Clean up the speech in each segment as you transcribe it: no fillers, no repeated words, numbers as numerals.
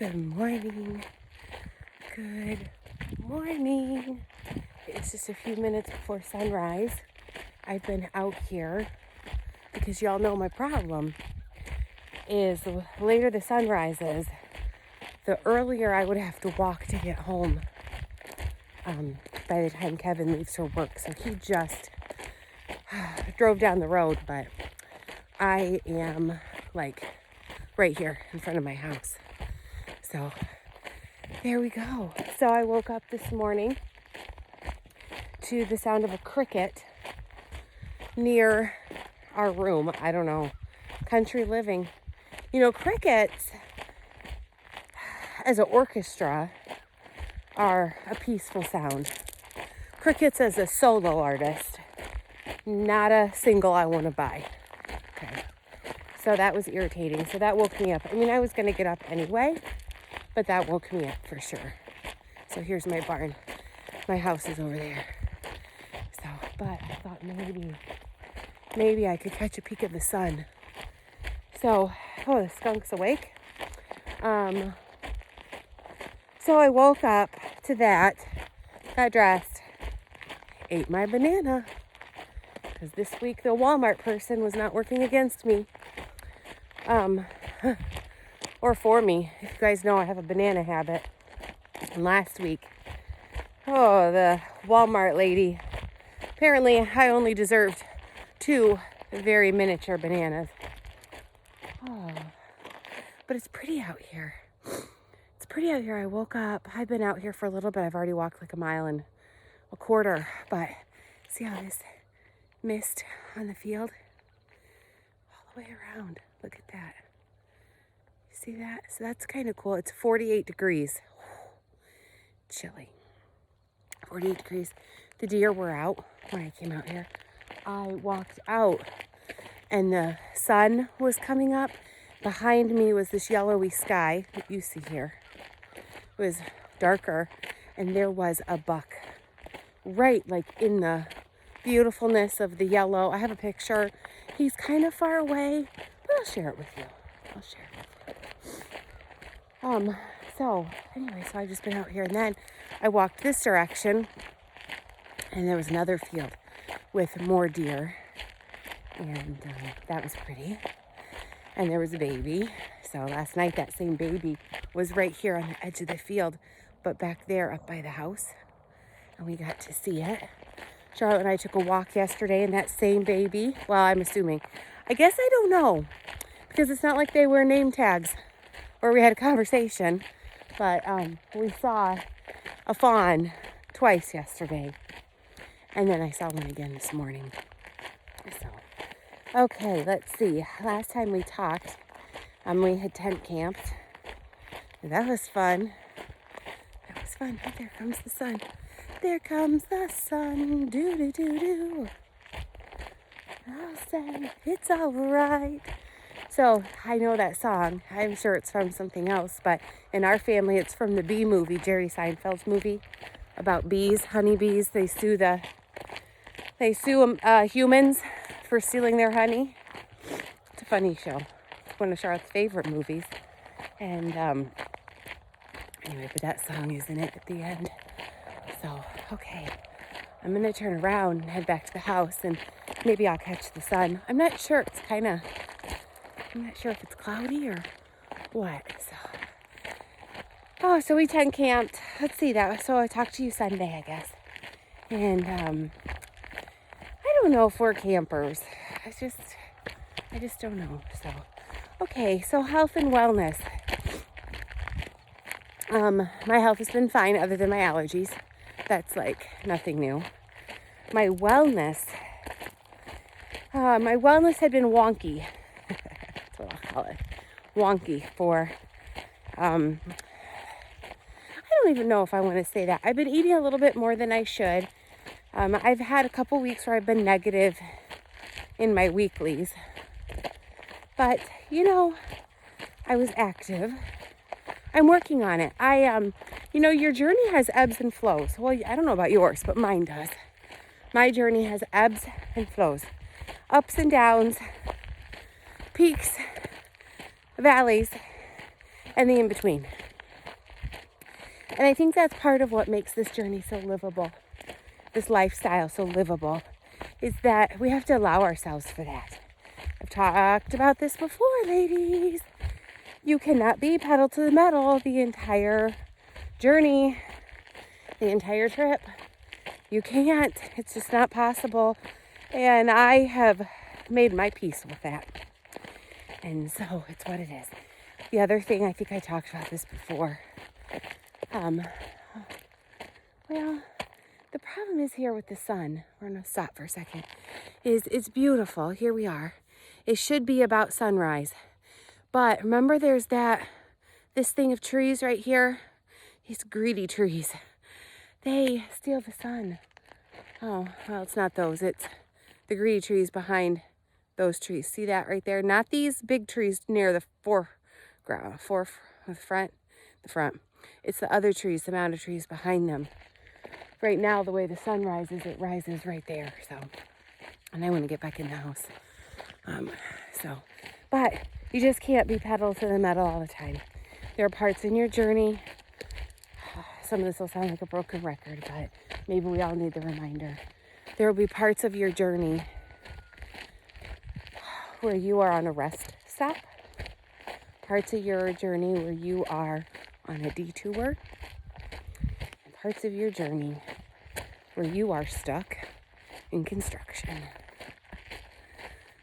Good morning. Good morning. It's just a few minutes before sunrise. I've been out here because y'all know my problem is the later the sun rises, the earlier I would have to walk to get home by the time Kevin leaves for work. So he just drove down the road, but I am like right here in front of my house. So there we go. So I woke up this morning to the sound of a cricket near our room. I don't know, country living. You know, crickets as an orchestra are a peaceful sound. Crickets as a solo artist, not a single I want to buy. Okay. So that was irritating. So that woke me up. I mean, I was going to get up anyway, but that woke me up for sure. So here's my barn. My house is over there. So, but I thought maybe I could catch a peek of the sun. So, the skunk's awake. So I woke up to that, got dressed, ate my banana. Because this week the Walmart person was not working against me. Or for me. If you guys know, I have a banana habit. And last week, the Walmart lady, apparently I only deserved 2 very miniature bananas. But it's pretty out here. It's pretty out here. I woke up. I've been out here for a little bit. I've already walked like 1.25 miles. But see how this mist on the field? All the way around. Look at that. You see that? So that's kind of cool. It's 48 degrees. Chilly. 48 degrees. The deer were out when I came out here. I walked out and the sun was coming up. Behind me was this yellowy sky that you see here. It was darker, and there was a buck right like in the beautifulness of the yellow. I have a picture. He's kind of far away, but I'll share it with you. So anyway, so I've just been out here, and then I walked this direction, and there was another field with more deer, and that was pretty. And there was a baby. So last night that same baby was right here on the edge of the field, but back there up by the house. And we got to see it. Charlotte and I took a walk yesterday, and that same baby, well, I'm assuming, I guess I don't know, because it's not like they wear name tags or we had a conversation, but we saw a fawn twice yesterday. And then I saw one again this morning. So, okay, let's see. Last time we talked, we had tent camped. That was fun. Oh, there comes the sun. There comes the sun. Do-do-do-do. I'll say it's all right. So, I know that song. I'm sure it's from something else, but in our family, it's from the Bee movie, Jerry Seinfeld's movie about bees, honeybees. They sue humans for stealing their honey. It's a funny show. It's one of Charlotte's favorite movies. And anyway, but that song is in it at the end. So, okay. I'm going to turn around and head back to the house, and maybe I'll catch the sun. I'm not sure. I'm not sure if it's cloudy or what. So we tent camped. Let's see that. So I talked to you Sunday, I guess. And I don't know if we're campers. I just don't know. So, okay. So health and wellness. My health has been fine other than my allergies. That's like nothing new. My wellness had been wonky. That's what I'll call it. Wonky for, I don't even know if I want to say that. I've been eating a little bit more than I should. I've had a couple weeks where I've been negative in my weeklies. But, I was active. I'm working on it. Your journey has ebbs and flows. Well, I don't know about yours, but mine does. My journey has ebbs and flows. Ups and downs, peaks, valleys, and the in-between. And I think that's part of what makes this journey so livable, this lifestyle so livable, is that we have to allow ourselves for that. I've talked about this before, ladies. You cannot be pedal to the metal the entire journey, the entire trip. You can't. It's just not possible. And I have made my peace with that. And so it's what it is. The other thing, I think I talked about this before. Well, the problem is here with the sun. We're going to stop for a second. It's beautiful. Here we are. It should be about sunrise. But remember there's this thing of trees right here? These greedy trees. They steal the sun. Oh, well, it's not those. It's the greedy trees behind those trees. See that right there? Not these big trees near the front. It's the other trees, the mound of trees behind them. Right now, the way the sun rises, it rises right there. So, and I want to get back in the house. But you just can't be pedal to the metal all the time. There are parts in your journey. Some of this will sound like a broken record, but maybe we all need the reminder. There will be parts of your journey where you are on a rest stop. Parts of your journey where you are on a detour. And parts of your journey where you are stuck in construction.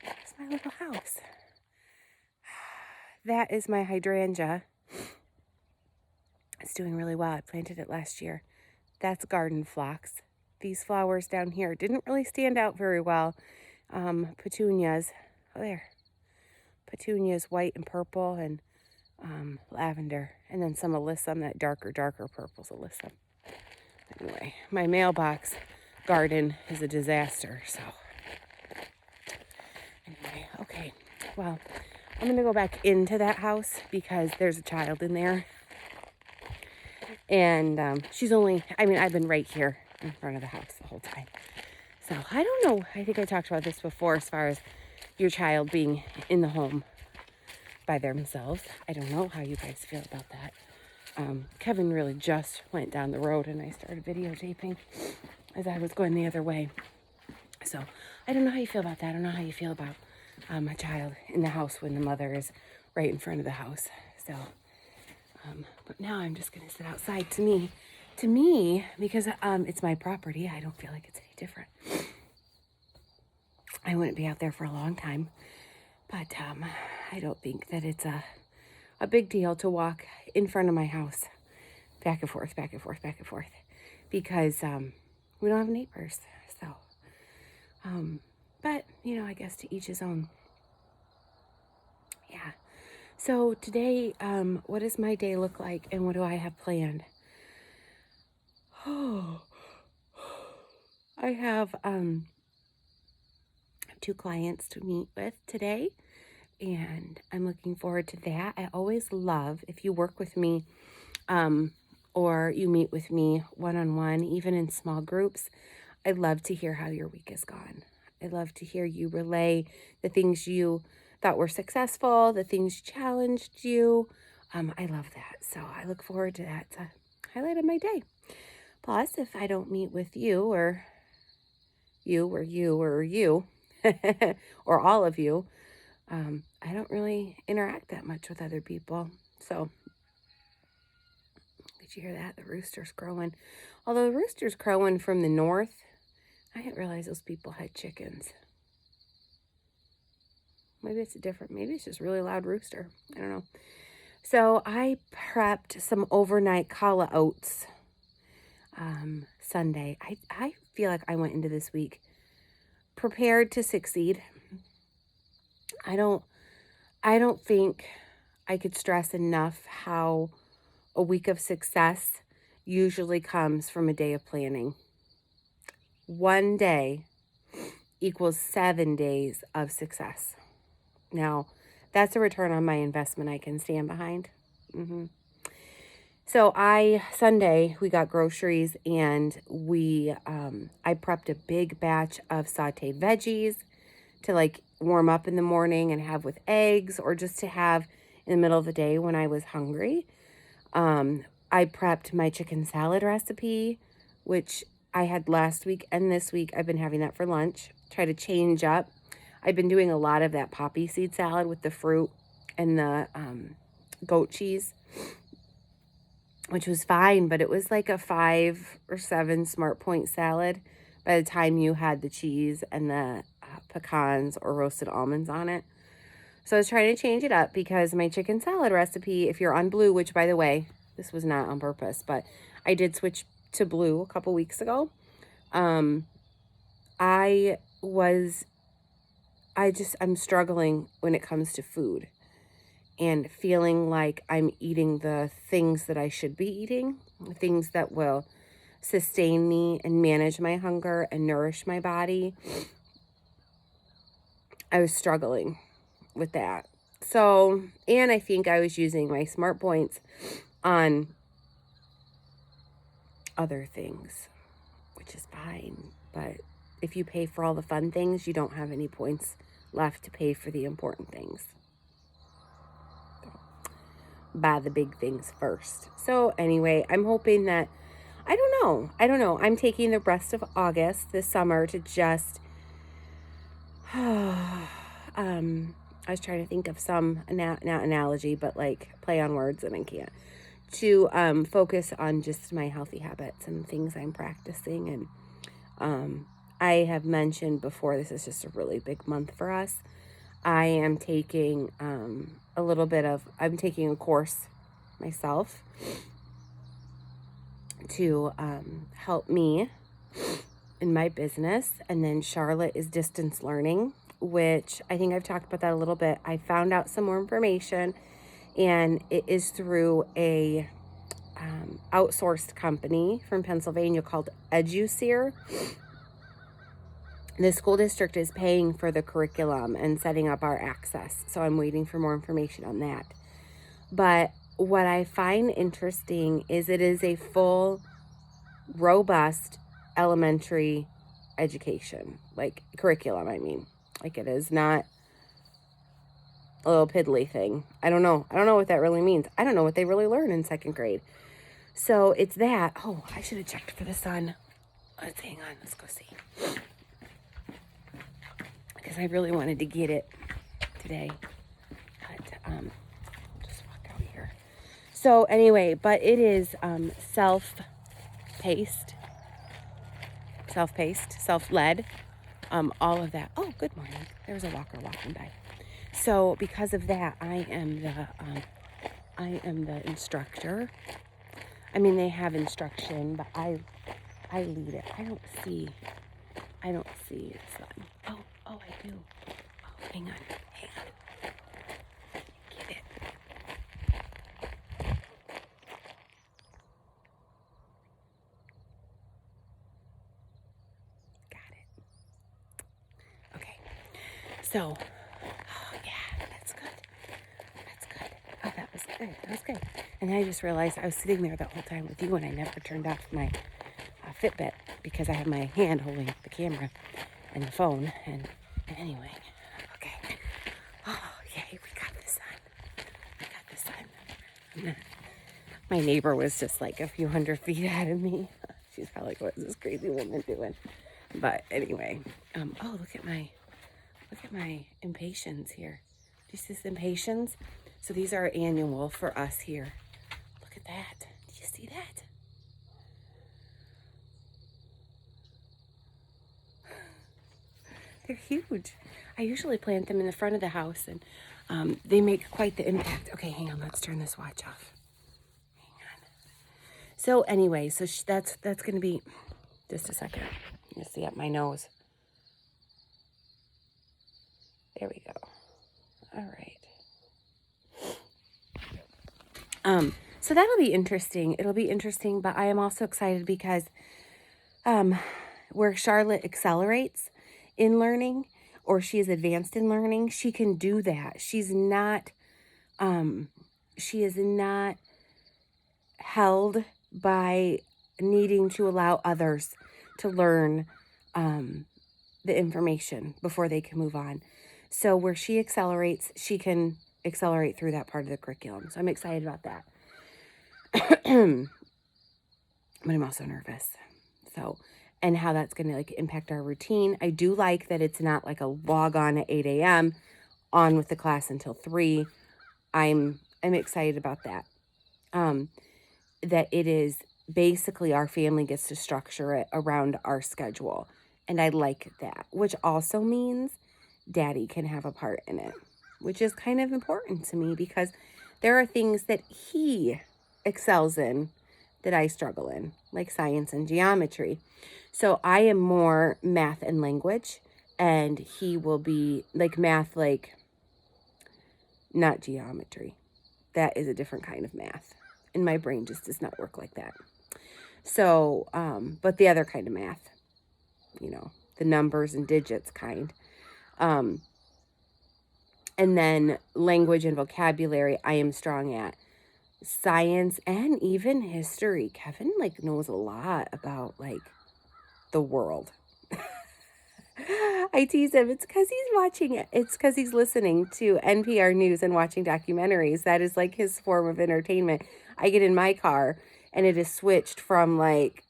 It's my little house. That is my hydrangea. It's doing really well. I planted it last year. That's garden phlox. These flowers down here didn't really stand out very well. Petunias. Oh, there. Petunias, white and purple, and lavender. And then some alyssum, that darker purple's alyssum. Anyway, my mailbox garden is a disaster, so. Anyway, okay. Well, I'm going to go back into that house because there's a child in there. And I've been right here in front of the house the whole time. So I don't know. I think I talked about this before as far as your child being in the home by themselves. I don't know how you guys feel about that. Kevin really just went down the road and I started videotaping as I was going the other way. So I don't know how you feel about that. I don't know how you feel about a child in the house when the mother is right in front of the house. So, but now I'm just going to sit outside. To me, because it's my property, I don't feel like it's any different. I wouldn't be out there for a long time, but I don't think that it's a big deal to walk in front of my house, back and forth, because we don't have neighbors. So, but I guess to each his own. Yeah. So today, what does my day look like, and what do I have planned? Oh, I have 2 clients to meet with today, and I'm looking forward to that. I always love, if you work with me or you meet with me one-on-one, even in small groups, I love to hear how your week has gone. I love to hear you relay the things you thought were successful, the things challenged you. I love that. So I look forward to that. It's a highlight of my day. Plus, if I don't meet with you or you or all of you, I don't really interact that much with other people. So, did you hear that? The rooster's crowing. Although the rooster's crowing from the north, I didn't realize those people had chickens. Maybe it's just a really loud rooster. I don't know. So I prepped some overnight challah oats Sunday. I feel like I went into this week prepared to succeed. I don't think I could stress enough how a week of success usually comes from a day of planning. 1 day equals 7 days of success. Now, that's a return on my investment I can stand behind. So Sunday, we got groceries, and I prepped a big batch of sauteed veggies to warm up in the morning and have with eggs, or just to have in the middle of the day when I was hungry. I prepped my chicken salad recipe, which I had last week and this week. I've been having that for lunch. Try to change up. I've been doing a lot of that poppy seed salad with the fruit and the goat cheese, which was fine, but it was like a 5 or 7 Smart Point salad by the time you had the cheese and the pecans or roasted almonds on it. So I was trying to change it up because my chicken salad recipe, if you're on blue, which by the way, this was not on purpose, but I did switch to blue a couple weeks ago. I'm struggling when it comes to food and feeling like I'm eating the things that I should be eating, things that will sustain me and manage my hunger and nourish my body. I was struggling with that. So, and I think I was using my Smart Points on other things, which is fine. But if you pay for all the fun things, you don't have any points left to pay for the important things. So, buy the big things first. So anyway, I'm hoping that, I don't know. I'm taking the rest of August this summer to just, I was trying to think of some, not analogy, but like play on words, and I can't, to focus on just my healthy habits and things I'm practicing. And I have mentioned before, this is just a really big month for us. I am taking I'm taking a course myself to help me in my business. And then Charlotte is distance learning, which I think I've talked about that a little bit. I found out some more information, and it is through a outsourced company from Pennsylvania called EduSeer. The school district is paying for the curriculum and setting up our access, so I'm waiting for more information on that. But what I find interesting is it is a full, robust elementary education, like curriculum, I mean. Like, it is not a little piddly thing. I don't know what that really means. I don't know what they really learn in 2nd grade. So it's that. Oh, I should have checked for the sun. Let's hang on. Let's go see. Because I really wanted to get it today. But just walk out here. So anyway, but it is self-paced, self-led. All of that. Oh, good morning. There's a walker walking by. So because of that, I am the instructor. I mean, they have instruction, but I lead it. I don't see the sun. Oh, I do. Oh, hang on. Get it. Got it. Okay. So, yeah, that's good. Oh, that was good. And then I just realized I was sitting there the whole time with you, and I never turned off my Fitbit because I have my hand holding the camera and the phone. And anyway, okay. Oh, yay, we got the sun. My neighbor was just like a few hundred feet ahead of me. She's probably like, what is this crazy woman doing? But anyway, oh, look at my impatiens here. Do you see this impatiens? So these are annual for us here. Look at that. Do you see that? They're huge. I usually plant them in the front of the house, and they make quite the impact. Okay, hang on. Let's turn this watch off. Hang on. So anyway, so that's going to be just a second. You see up my nose. There we go. All right. So that'll be interesting. It'll be interesting, but I am also excited because where Charlotte accelerates in learning, or she is advanced in learning, she can do that. She is not held by needing to allow others to learn the information before they can move on. So where she accelerates, she can accelerate through that part of the curriculum. So I'm excited about that. But I'm also nervous. So, and how that's going to like impact our routine. I do like that it's not like a log on at 8 a.m. on with the class until 3. I'm excited about that. That it is basically our family gets to structure it around our schedule. And I like that, which also means Daddy can have a part in it, which is kind of important to me because there are things that he excels in that I struggle in, like science and geometry. So I am more math and language, and he will be like math, like not geometry. That is a different kind of math. And my brain just does not work like that. So, but the other kind of math, you know, the numbers and digits kind. And then language and vocabulary, I am strong at. Science and even history. Kevin like knows a lot about like the world. I tease him. It's because he's watching it. It's because he's listening to NPR news and watching documentaries. That is like his form of entertainment. I get in my car and it is switched from like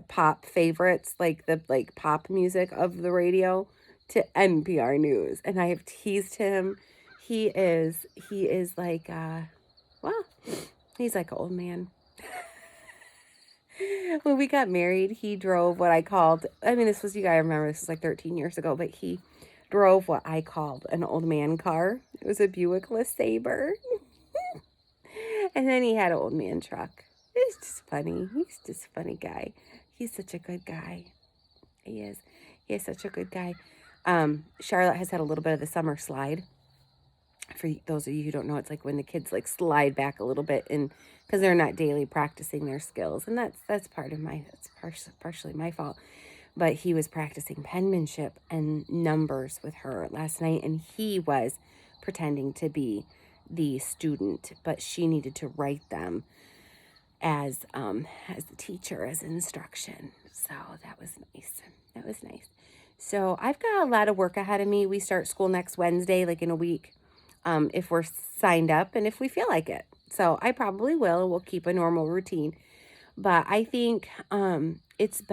pop favorites, like the like pop music of the radio, to NPR news. And I have teased him. He is like well, he's like an old man. When we got married, he drove what I called, I mean, this was, you gotta remember, this was like 13 years ago, but he drove what I called an old man car. It was a Buick LeSabre. And then he had an old man truck. It's just funny. He's just a funny guy. He's such a good guy. He is. He is such a good guy. Charlotte has had a little bit of the summer slide. For those of you who don't know, it's like when the kids like slide back a little bit, and because they're not daily practicing their skills, and that's part of my, that's partially my fault. But he was practicing penmanship and numbers with her last night, and he was pretending to be the student, but she needed to write them as the teacher, as instruction. So that was nice. That was nice. So I've got a lot of work ahead of me. We start school next Wednesday, like in a week. If we're signed up and if we feel like it. So I probably will. We'll keep a normal routine. But I think it's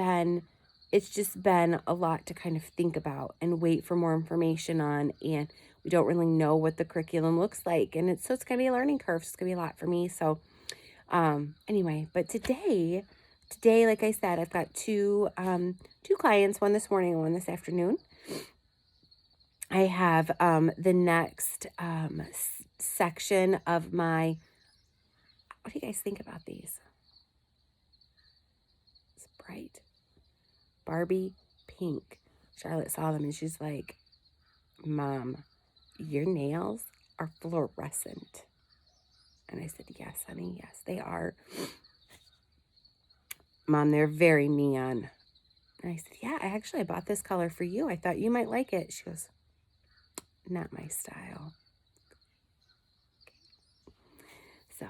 just been a lot to kind of think about and wait for more information on. And we don't really know what the curriculum looks like. And it's going to be a learning curve. So it's going to be a lot for me. So anyway, but today, like I said, I've got two clients, one this morning and one this afternoon. I have the next section of my, what do you guys think about these? It's bright. Barbie pink. Charlotte saw them and she's like, Mom, your nails are fluorescent. And I said, yes, honey, yes, they are. Mom, they're very neon. And I said, yeah, I bought this color for you. I thought you might like it. She goes, not my style. So,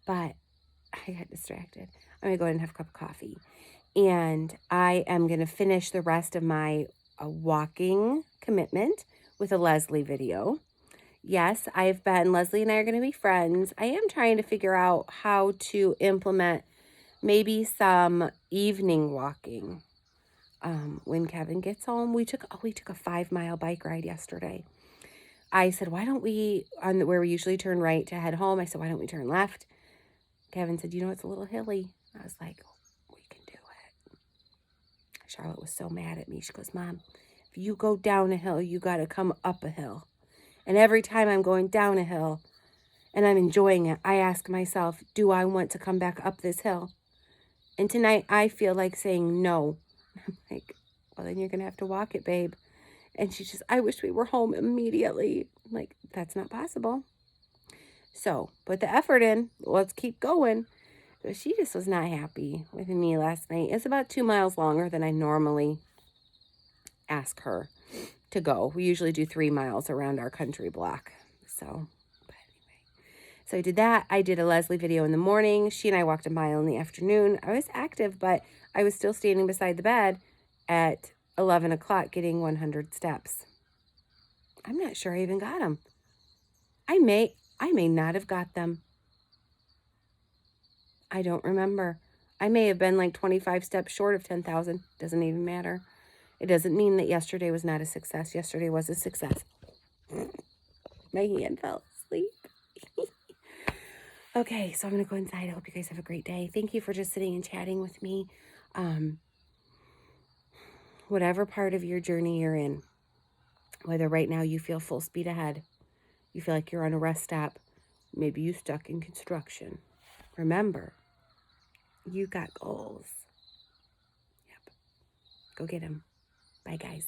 but I got distracted. I'm gonna go ahead and have a cup of coffee, and I am gonna finish the rest of my walking commitment with a Leslie video. Yes, Leslie and I are gonna be friends. I am trying to figure out how to implement maybe some evening walking. When Kevin gets home, we took a 5-mile bike ride yesterday. I said, why don't we, where we usually turn right to head home, I said, why don't we turn left? Kevin said, it's a little hilly. I was like, we can do it. Charlotte was so mad at me. She goes, Mom, if you go down a hill, you got to come up a hill. And every time I'm going down a hill and I'm enjoying it, I ask myself, do I want to come back up this hill? And tonight I feel like saying no. I'm like, well, then you're going to have to walk it, babe. And she just, I wish we were home immediately. I'm like, that's not possible. So put the effort in. Let's keep going. But she just was not happy with me last night. It's about 2 miles longer than I normally ask her to go. We usually do 3 miles around our country block. So, but anyway. So I did that. I did a Leslie video in the morning. She and I walked a mile in the afternoon. I was active, but I was still standing beside the bed at 11 o'clock getting 100 steps. I'm not sure I even got them. I may not have got them. I don't remember. I may have been like 25 steps short of 10,000. Doesn't even matter. It doesn't mean that yesterday was not a success. Yesterday was a success. My hand fell asleep. Okay, so I'm going to go inside. I hope you guys have a great day. Thank you for just sitting and chatting with me. Whatever part of your journey you're in, whether right now you feel full speed ahead, you feel like you're on a rest stop, maybe you stuck in construction. Remember, you got goals. Yep. Go get them. Bye, guys.